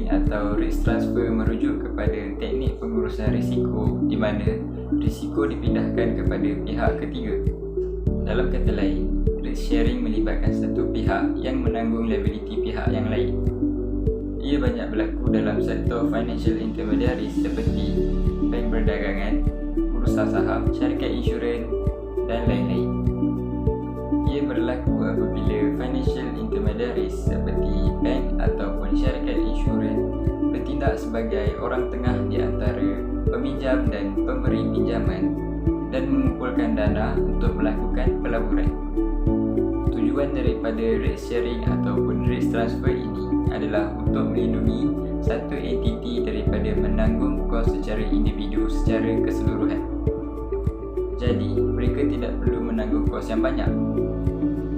sharing atau risk transfer merujuk kepada teknik pengurusan risiko di mana risiko dipindahkan kepada pihak ketiga. Dalam kata lain, risk sharing melibatkan satu pihak yang menanggung liability pihak yang lain. Ia banyak berlaku dalam sektor financial intermediaries seperti bank perdagangan, bursa saham, syarikat insurans dan lain-lain. Ia berlaku apabila financial intermediaries seperti bank ataupun syarikat insurans bertindak sebagai orang tengah di antara peminjam dan pemberi pinjaman dan mengumpulkan dana untuk melakukan pelaburan. Tujuan daripada risk sharing ataupun risk transfer ini adalah untuk melindungi satu entiti daripada menanggung kos secara individu secara keseluruhan. Jadi, mereka tidak perlu menanggung kos yang banyak.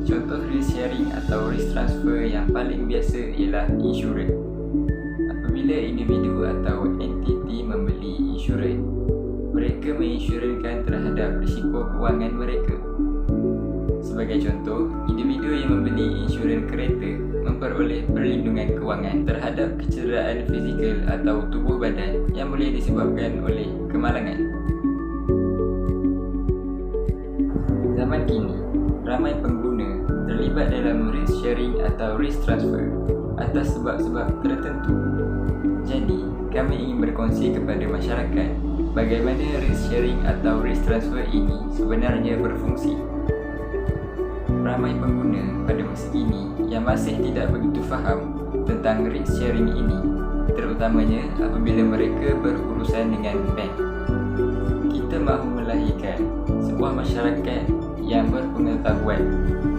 Contoh risk sharing atau risk transfer yang paling biasa ialah insurans. Apabila individu atau entiti membeli insurans, mereka menginsurankan terhadap risiko kewangan mereka. Sebagai contoh, individu yang membeli insurans kereta memperoleh perlindungan kewangan terhadap kecederaan fizikal atau tubuh badan yang boleh disebabkan oleh kemalangan. Zaman kini, ramai pengguna terlibat dalam risk sharing atau risk transfer atas sebab-sebab tertentu. Jadi, kami ingin berkongsi kepada masyarakat bagaimana risk sharing atau risk transfer ini sebenarnya berfungsi. Ramai pengguna pada masa ini yang masih tidak begitu faham tentang risk sharing ini, terutamanya apabila mereka berurusan dengan bank. Kita mahu melahirkan sebuah masyarakat yang berpengetahuan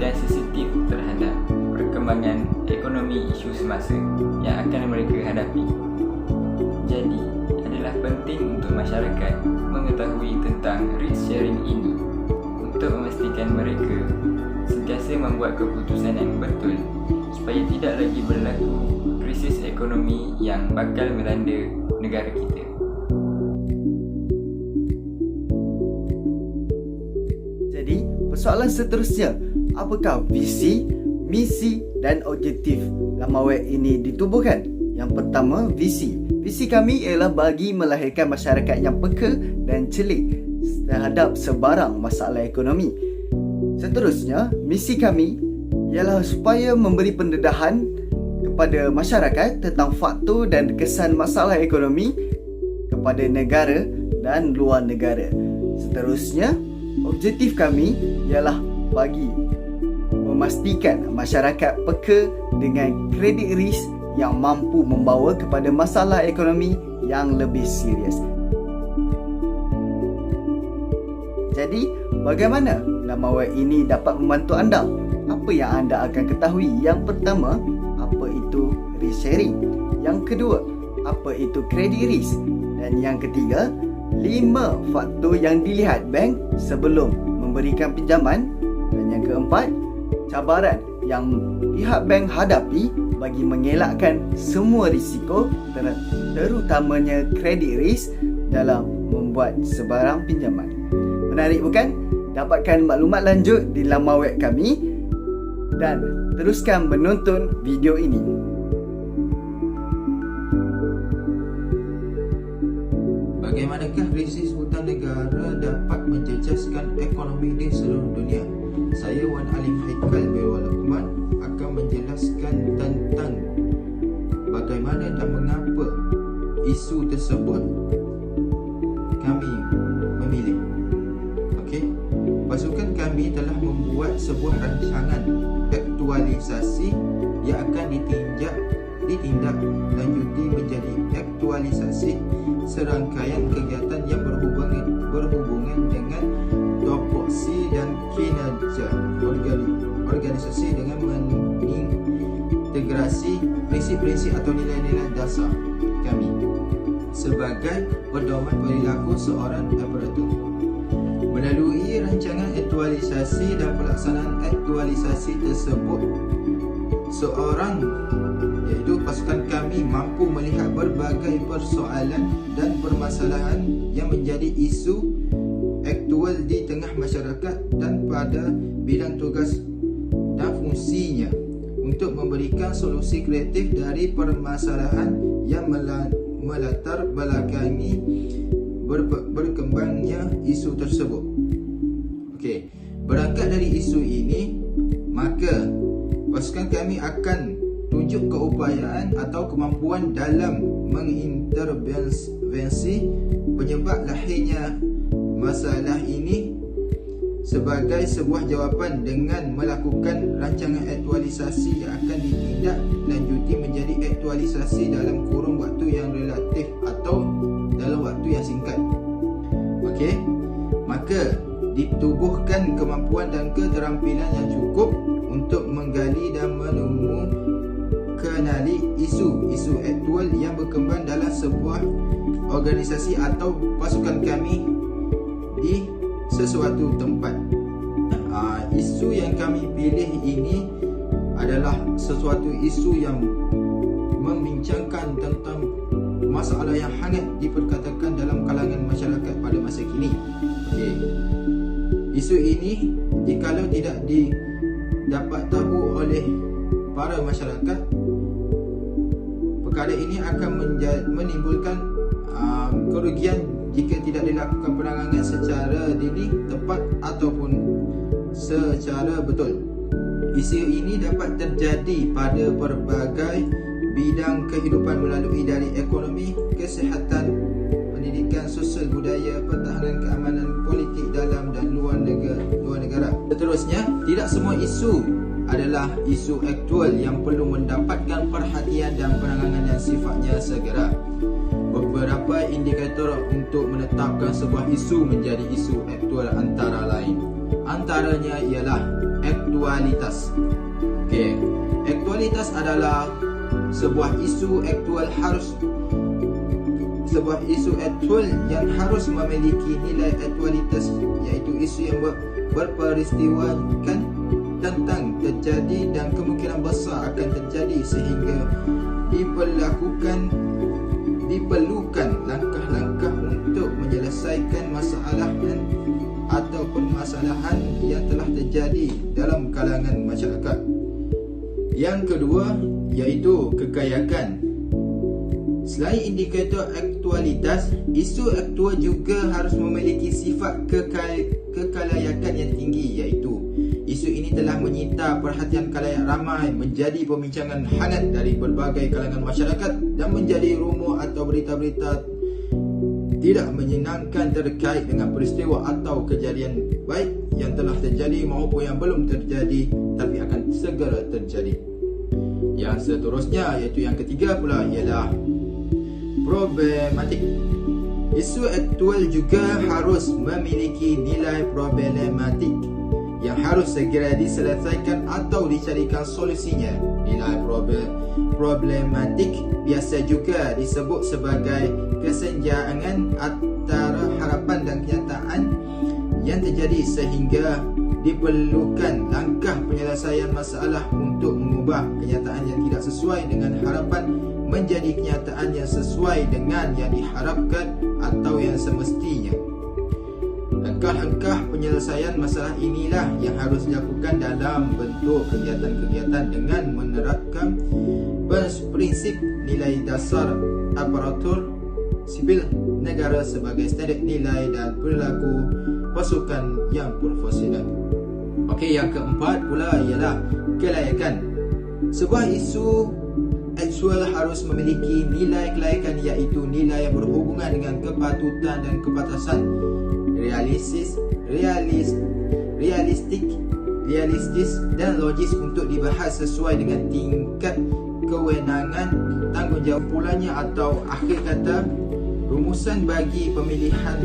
dan sensitif terhadap perkembangan ekonomi isu semasa yang akan mereka hadapi. Jadi, adalah penting untuk masyarakat mengetahui tentang risk sharing ini untuk memastikan mereka sentiasa membuat keputusan yang betul supaya tidak lagi berlaku krisis ekonomi yang bakal melanda negara kita. Jadi, persoalan seterusnya, apakah visi, misi dan objektif laman web ini ditubuhkan? Yang pertama, visi. Visi kami ialah bagi melahirkan masyarakat yang peka dan celik terhadap sebarang masalah ekonomi. Seterusnya, misi kami ialah supaya memberi pendedahan kepada masyarakat tentang faktor dan kesan masalah ekonomi kepada negara dan luar negara. Seterusnya, objektif kami ialah bagi memastikan masyarakat peka dengan kredit risk yang mampu membawa kepada masalah ekonomi yang lebih serius. Jadi, bagaimana laman web ini dapat membantu anda? Apa yang anda akan ketahui? Yang pertama, apa itu risk sharing? Yang kedua, apa itu credit risk? Dan yang ketiga, 5 faktor yang dilihat bank sebelum memberikan pinjaman. Dan yang keempat, cabaran yang pihak bank hadapi bagi mengelakkan semua risiko, terutamanya credit risk dalam membuat sebarang pinjaman. Menarik bukan? Dapatkan maklumat lanjut di laman web kami dan teruskan menonton video ini. Bagaimanakah krisis hutang negara dapat menjejaskan ekonomi di seluruh dunia? Saya Wan Alim Haikal Berwala Luqman akan menjelaskan tentang bagaimana dan mengapa isu tersebut kami memilih. Pasukan kami telah membuat sebuah rancangan aktualisasi yang akan ditindaklanjuti menjadi aktualisasi serangkaian kegiatan yang berhubungan dengan tupoksi dan kinerja organisasi dengan mengintegrasi prinsip-prinsip atau nilai-nilai dasar kami sebagai pedoman perilaku seorang aparatur. Melalui rancangan aktualisasi dan pelaksanaan aktualisasi tersebut, iaitu pasukan kami mampu melihat berbagai persoalan dan permasalahan yang menjadi isu aktual di tengah masyarakat dan pada bidang tugas dan fungsinya untuk memberikan solusi kreatif dari permasalahan yang melatar belakangi berkembangnya isu tersebut. Okey, berangkat dari isu ini, maka pasukan kami akan tunjuk keupayaan atau kemampuan dalam mengintervensi penyebab lahirnya masalah ini sebagai sebuah jawapan dengan melakukan rancangan aktualisasi yang akan ditindaklanjuti menjadi aktualisasi dalam kurun waktu yang relatif atau dalam waktu yang singkat. Okey, maka ditubuhkan kemampuan dan keterampilan yang cukup untuk menggali dan kenali isu-isu aktual yang berkembang dalam sebuah organisasi atau pasukan kami di sesuatu tempat. Isu yang kami pilih ini adalah sesuatu isu yang membincangkan tentang masalah yang hangat diperkatakan dalam kalangan masyarakat pada masa kini. Okey, isu ini jikalau tidak didapat tahu oleh para masyarakat, perkara ini akan menimbulkan kerugian jika tidak dilakukan penanganan secara dini, tepat ataupun secara betul. Isu ini dapat terjadi pada pelbagai bidang kehidupan melalui dari ekonomi, kesihatan, pendidikan, sosial, budaya, pertahanan, keamanan, politik dalam dan luar negara. Seterusnya, tidak semua isu adalah isu aktual yang perlu mendapatkan perhatian dan penanganan yang sifatnya segera. Beberapa indikator untuk menetapkan sebuah isu menjadi isu aktual antaranya ialah aktualitas. Okey, aktualitas adalah sebuah isu aktual yang harus memiliki nilai aktualitas, iaitu isu yang berperistiwakan tentang terjadi dan kemungkinan besar akan terjadi, sehingga diperlukan langkah-langkah untuk menyelesaikan masalah atau permasalahan yang telah terjadi dalam kalangan masyarakat. Yang kedua iaitu kekayakan. Selain indikator aktualitas, isu aktual juga harus memiliki sifat kekalayakan yang tinggi, iaitu isu ini telah menyita perhatian khalayak ramai, menjadi perbincangan hangat dari berbagai kalangan masyarakat dan menjadi rumor atau berita-berita tidak menyenangkan terkait dengan peristiwa atau kejadian baik yang telah terjadi maupun yang belum terjadi tapi akan segera terjadi. Yang seterusnya iaitu yang ketiga pula ialah problematik. Isu aktual juga harus memiliki nilai problematik yang harus segera diselesaikan atau dicarikan solusinya. Nilai problematik biasa juga disebut sebagai kesenjangan antara harapan dan kenyataan yang terjadi, sehingga diperlukan langkah penyelesaian masalah untuk mengubah kenyataan yang tidak sesuai dengan harapan menjadi kenyataan yang sesuai dengan yang diharapkan atau yang semestinya. Langkah-langkah penyelesaian masalah inilah yang harus dilakukan dalam bentuk kegiatan-kegiatan dengan menerapkan prinsip nilai dasar aparatur sipil negara sebagai standard nilai dan perilaku pasukan yang profesional. Okey, yang keempat pula ialah kelayakan. Sebuah isu aktual harus memiliki nilai kelayakan, iaitu nilai yang berhubungan dengan kepatutan dan kepantasan, realistis dan logis untuk dibahas sesuai dengan tingkat kewenangan, tanggungjawab pulanya, atau akhir kata rumusan bagi pemilihan.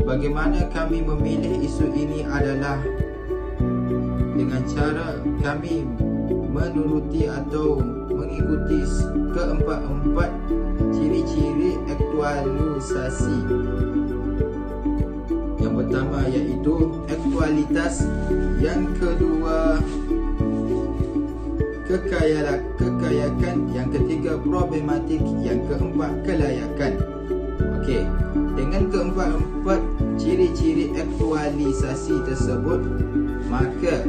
Bagaimana kami memilih isu ini adalah dengan cara kami menuruti atau mengikuti keempat-empat ciri-ciri aktualisasi. Yang pertama iaitu aktualitas, yang kedua kekayakan, yang ketiga problematik, yang keempat kelayakan. Okey, dengan keempat-empat ciri-ciri aktualisasi tersebut, maka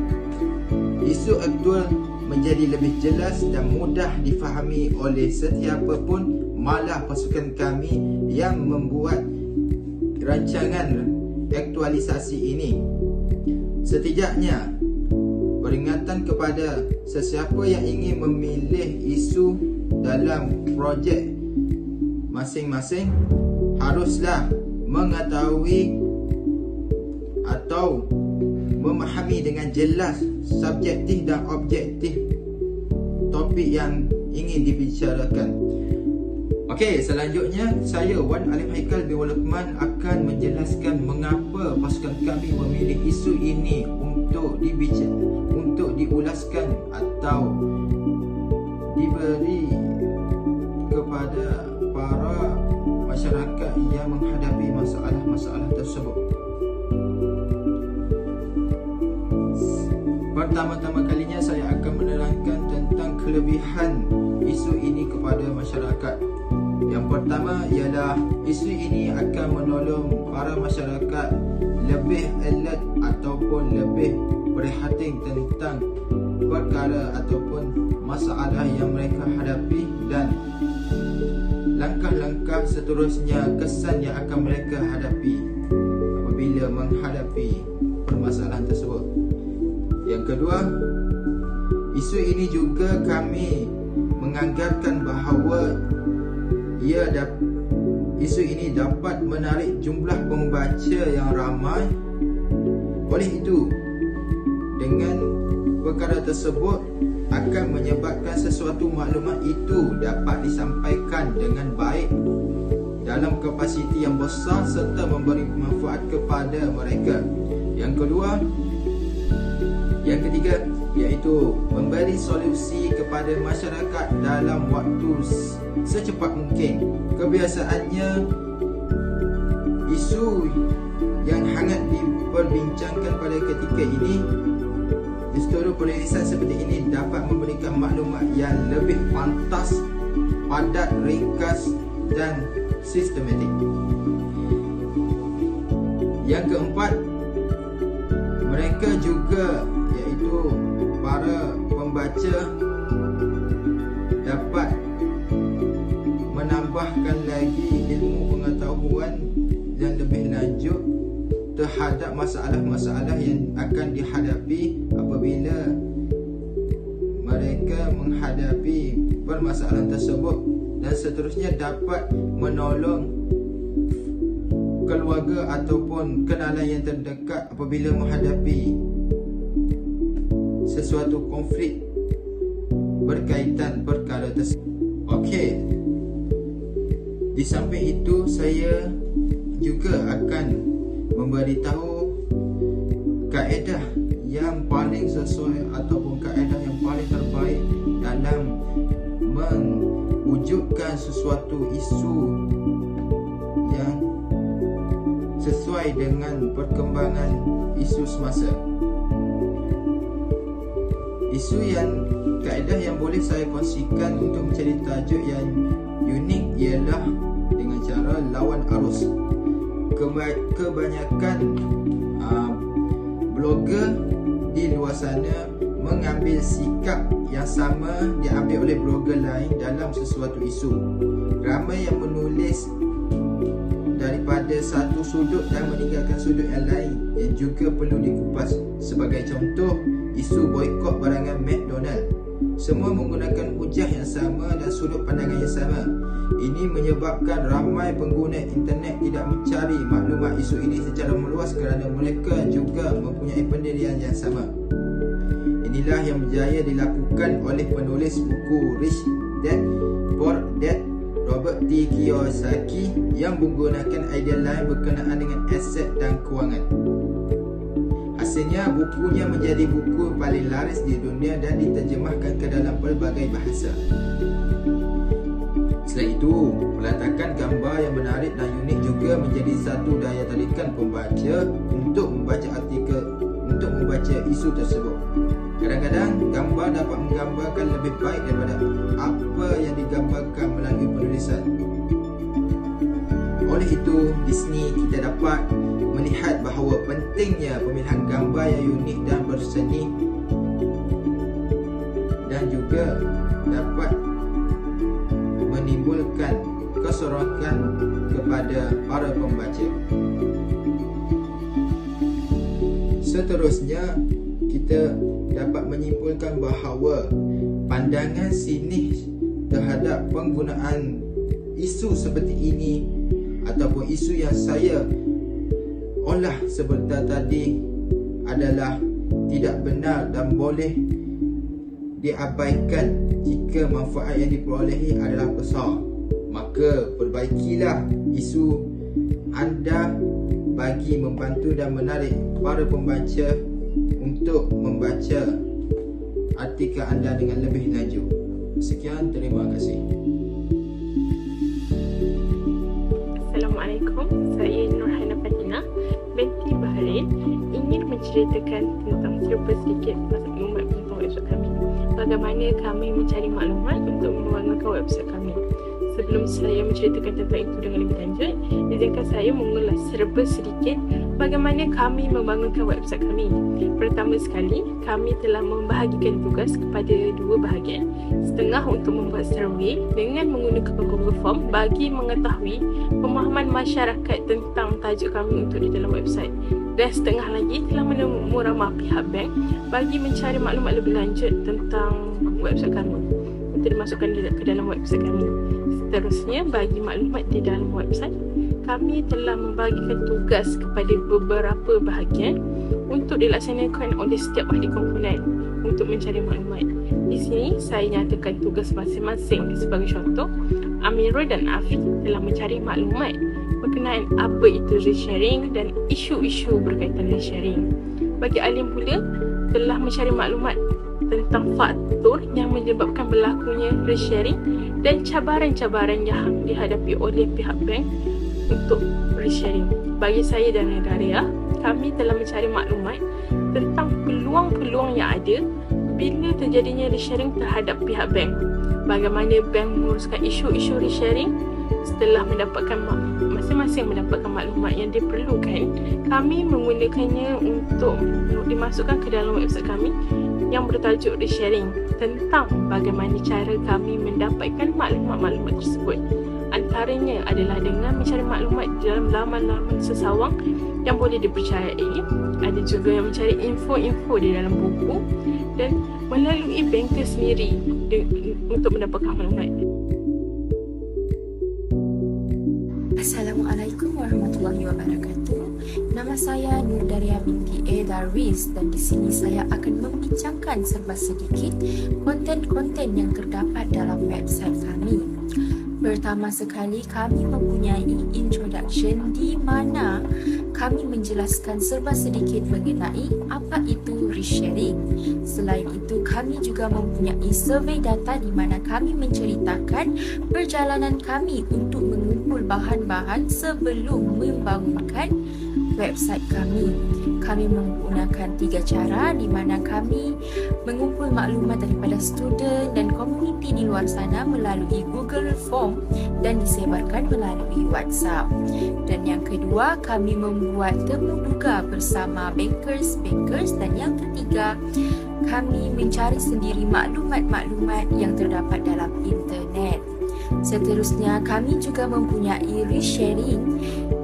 isu aktual menjadi lebih jelas dan mudah difahami oleh sesiapa pun, malah pasukan kami yang membuat rancangan aktualisasi ini. Setidaknya peringatan kepada sesiapa yang ingin memilih isu dalam projek masing-masing haruslah mengetahui atau memahami dengan jelas subjektif dan objektif topik yang ingin dibicarakan. Okey, selanjutnya saya Wan Alif Haikal bin Luqman akan menjelaskan mengapa pasukan kami memilih isu ini untuk diulaskan atau diberi kepada para masyarakat yang menghadapi masalah-masalah tersebut. Pertama-tama kalinya saya akan menerangkan tentang kelebihan isu ini kepada masyarakat. Yang pertama ialah isu ini akan menolong para masyarakat lebih alert ataupun lebih prihatin tentang perkara ataupun masalah yang mereka hadapi dan langkah-langkah seterusnya, kesan yang akan mereka hadapi apabila menghadapi permasalahan tersebut. Yang kedua, isu ini juga kami menganggarkan bahawa isu ini dapat menarik jumlah pembaca yang ramai. Oleh itu, dengan perkara tersebut akan menyebabkan sesuatu maklumat itu dapat disampaikan dengan baik dalam kapasiti yang besar serta memberi manfaat kepada mereka. Yang ketiga iaitu memberi solusi kepada masyarakat dalam waktu secepat mungkin. Kebiasaannya isu yang hangat diperbincangkan pada ketika ini, struktur penulisan seperti ini dapat memberikan maklumat yang lebih pantas, padat, ringkas dan sistematik. Yang keempat, mereka juga iaitu para pembaca dapat menambahkan lagi ilmu pengetahuan yang lebih lanjut terhadap masalah-masalah yang akan dihadapi apabila mereka menghadapi permasalahan tersebut, dan seterusnya dapat menolong keluarga ataupun kenalan yang terdekat apabila menghadapi sesuatu konflik berkaitan perkara tersebut. Okey, di samping itu saya juga akan memberitahu kaedah yang paling sesuai ataupun kaedah yang paling terbaik dalam mewujudkan sesuatu isu yang sesuai dengan perkembangan isu semasa. Kaedah yang boleh saya kongsikan untuk mencari tajuk yang unik ialah dengan cara lawan arus. Kebanyakan blogger di luar sana mengambil sikap yang sama diambil oleh blogger lain dalam sesuatu isu. Ramai yang menulis daripada satu sudut dan meninggalkan sudut yang lain yang juga perlu dikupas. Sebagai contoh, isu boikot barangan McDonald. Semua menggunakan hujah yang sama dan sudut pandangan yang sama. Ini menyebabkan ramai pengguna internet tidak mencari maklumat isu ini secara meluas kerana mereka juga mempunyai pendirian yang sama. Inilah yang berjaya dilakukan oleh penulis buku Rich Dad Poor Dad Robert T. Kiyosaki yang menggunakan idea lain berkenaan dengan aset dan kewangan. Hasilnya, bukunya menjadi buku paling laris di dunia dan diterjemahkan ke dalam pelbagai bahasa. Selain itu, peletakan gambar yang menarik dan unik juga menjadi satu daya tarikan pembaca untuk membaca isu tersebut. Kadang-kadang gambar dapat menggambarkan lebih baik daripada apa yang digambarkan melalui penulisan. Oleh itu, di sini kita dapat melihat bahawa pentingnya pemilihan gambar yang unik dan berseni dan juga dapat menimbulkan keserokan kepada para pembaca. Seterusnya, kita dapat menyimpulkan bahawa pandangan sinis terhadap penggunaan isu seperti ini ataupun isu yang saya olah sebentar tadi adalah tidak benar dan boleh diabaikan jika manfaat yang diperolehi adalah besar. Maka perbaikilah isu anda bagi membantu dan menarik para pembaca untuk membaca artikel anda dengan lebih laju. Sekian, terima kasih. Assalamualaikum, saya Nurhana Fatina binti Bahrain, ingin menceritakan tentang serba sedikit maklumat tentang website kami. Bagaimana kami mencari maklumat untuk membangunkan website kami. Sebelum saya menceritakan tentang itu dengan lebih lanjut, izinkan saya mengulas serba sedikit bagaimana kami membangunkan website kami. Pertama sekali, kami telah membahagikan tugas kepada dua bahagian. Setengah untuk membuat survey dengan menggunakan Google Form bagi mengetahui pemahaman masyarakat tentang tajuk kami untuk di dalam website. Dan setengah lagi telah menemu ramah pihak bank bagi mencari maklumat lebih lanjut tentang website kami untuk dimasukkan ke dalam website kami. Seterusnya, bagi maklumat di dalam website, kami telah membagikan tugas kepada beberapa bahagian untuk dilaksanakan oleh setiap ahli komponen untuk mencari maklumat. Di sini, saya nyatakan tugas masing-masing. Sebagai contoh, Amirul dan Afi telah mencari maklumat berkenaan apa itu resharing dan isu-isu berkaitan resharing. Bagi Alim pula, telah mencari maklumat tentang faktor yang menyebabkan berlakunya resharing dan cabaran-cabaran yang dihadapi oleh pihak bank untuk resharing. Bagi saya dan Nadia, kami telah mencari maklumat tentang peluang-peluang yang ada bila terjadinya resharing terhadap pihak bank. Bagaimana bank menguruskan isu-isu resharing. Setelah masing-masing mendapatkan maklumat yang diperlukan, kami menggunakannya untuk dimasukkan ke dalam website kami yang bertajuk resharing tentang bagaimana cara kami mendapatkan maklumat-maklumat tersebut. Antaranya adalah dengan mencari maklumat dalam laman-laman sesawang yang boleh dipercayai. Ada juga yang mencari info-info di dalam buku dan melalui banker sendiri untuk mendapatkan maklumat. Assalamualaikum warahmatullahi wabarakatuh. Nama saya Nurdaria binti A. Darwis dan di sini saya akan membincangkan serba sedikit konten-konten yang terdapat dalam website kami. Pertama sekali, kami mempunyai introduction di mana kami menjelaskan serba sedikit mengenai apa itu resharing. Selain itu, kami juga mempunyai survey data di mana kami menceritakan perjalanan kami untuk mengumpul bahan-bahan sebelum membangunkan website kami. Kami menggunakan 3 cara di mana kami mengumpul maklumat daripada student dan komuniti di luar sana melalui Google Form dan disebarkan melalui WhatsApp. Dan yang kedua, kami membuat temu duga bersama bankers dan yang ketiga, kami mencari sendiri maklumat-maklumat yang terdapat dalam internet. Seterusnya, kami juga mempunyai resharing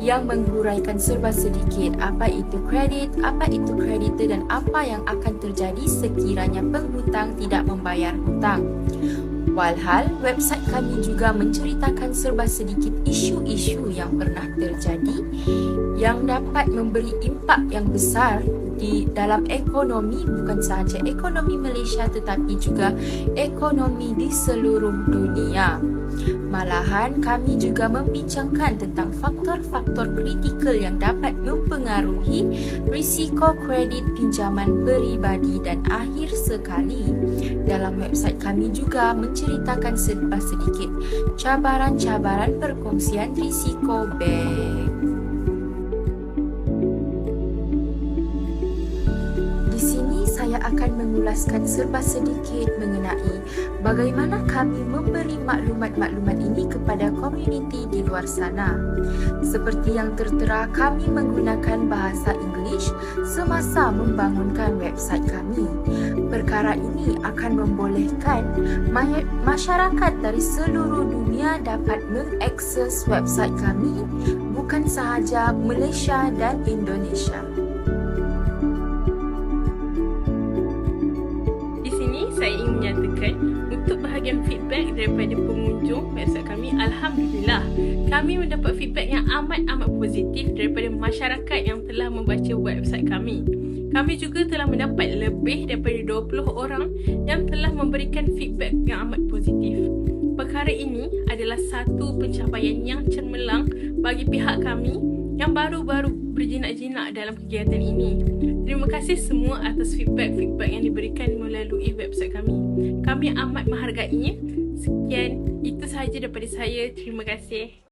yang menghuraikan serba sedikit apa itu kredit, apa itu kreditor dan apa yang akan terjadi sekiranya penghutang tidak membayar hutang. Walhal, website kami juga menceritakan serba sedikit isu-isu yang pernah terjadi yang dapat memberi impak yang besar di dalam ekonomi, bukan sahaja ekonomi Malaysia tetapi juga ekonomi di seluruh dunia. Malahan, kami juga membincangkan tentang faktor-faktor kritikal yang dapat mempengaruhi risiko kredit pinjaman peribadi dan akhir sekali. Dalam website kami juga menceritakan serba sedikit cabaran-cabaran perkongsian risiko bank. Di sini saya akan mengulaskan serba sedikit mengenai bagaimana kami memberi maklumat-maklumat ini kepada komuniti di luar sana. Seperti yang tertera, kami menggunakan bahasa Inggeris semasa membangunkan website kami. Perkara ini akan membolehkan masyarakat dari seluruh dunia dapat mengakses website kami, bukan sahaja Malaysia dan Indonesia. Di sini saya ingin menyatakan untuk bahagian feedback daripada pengunjung website kami, alhamdulillah kami mendapat feedback yang amat positif daripada masyarakat yang telah membaca website kami. Kami juga telah mendapat lebih daripada 20 orang yang telah memberikan feedback yang amat positif. Perkara ini adalah satu pencapaian yang cemerlang bagi pihak kami yang baru-baru berjinak-jinak dalam kegiatan ini. Terima kasih semua atas feedback yang diberikan melalui website kami. Kami amat menghargainya. Sekian, itu sahaja daripada saya. Terima kasih.